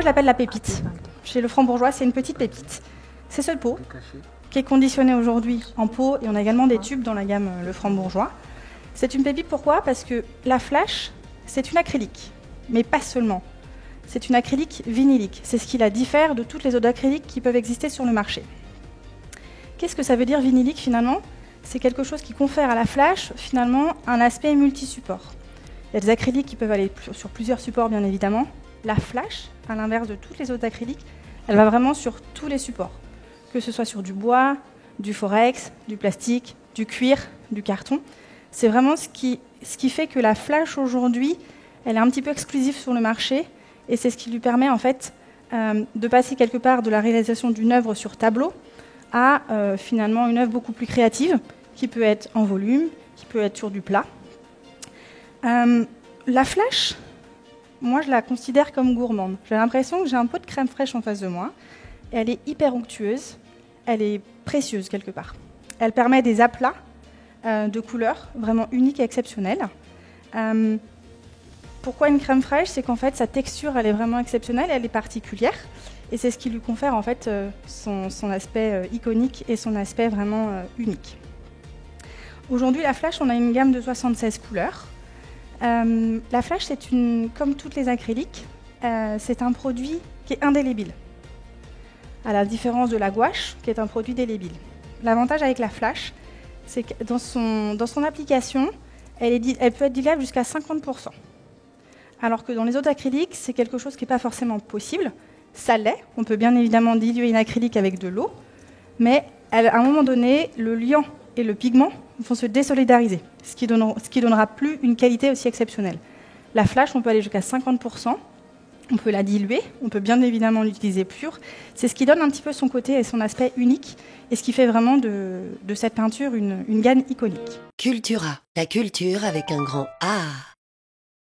je l'appelle la pépite. Chez le Franc-Bourgeois, c'est une petite pépite. C'est ce pot qui est conditionné aujourd'hui en pot et on a également des tubes dans la gamme le Franc-Bourgeois. C'est une pépite pourquoi ? Parce que la flash, c'est une acrylique, mais pas seulement. C'est une acrylique vinylique. C'est ce qui la diffère de toutes les autres acryliques qui peuvent exister sur le marché. Qu'est-ce que ça veut dire vinylique finalement ? C'est quelque chose qui confère à la flash finalement un aspect multi-support. Il y a des acryliques qui peuvent aller sur plusieurs supports bien évidemment. La flash, à l'inverse de toutes les autres acryliques, elle va vraiment sur tous les supports. Que ce soit sur du bois, du forex, du plastique, du cuir, du carton. C'est vraiment ce qui fait que la flash aujourd'hui, elle est un petit peu exclusive sur le marché et c'est ce qui lui permet en fait de passer quelque part de la réalisation d'une œuvre sur tableau à finalement une œuvre beaucoup plus créative qui peut être en volume, qui peut être sur du plat. La flash, moi je la considère comme gourmande. J'ai l'impression que j'ai un pot de crème fraîche en face de moi. Et elle est hyper onctueuse, elle est précieuse quelque part. Elle permet des aplats de couleurs vraiment uniques et exceptionnels. Pourquoi une crème fraîche ? C'est qu'en fait sa texture elle est vraiment exceptionnelle, elle est particulière. Et c'est ce qui lui confère en fait son aspect iconique et son aspect vraiment unique. Aujourd'hui, la flash, on a une gamme de 76 couleurs. La flash, comme toutes les acryliques, c'est un produit qui est indélébile, à la différence de la gouache, qui est un produit délébile. L'avantage avec la flash, c'est que dans son application, elle peut être diluable jusqu'à 50%. Alors que dans les autres acryliques, c'est quelque chose qui n'est pas forcément possible. Ça l'est, on peut bien évidemment diluer une acrylique avec de l'eau, mais à un moment donné, le liant et le pigment vont se désolidariser, ce qui donnera plus une qualité aussi exceptionnelle. La flash, on peut aller jusqu'à 50%, on peut la diluer, on peut bien évidemment l'utiliser pure. C'est ce qui donne un petit peu son côté et son aspect unique, et ce qui fait vraiment de cette peinture une gamme iconique. Cultura, la culture avec un grand A.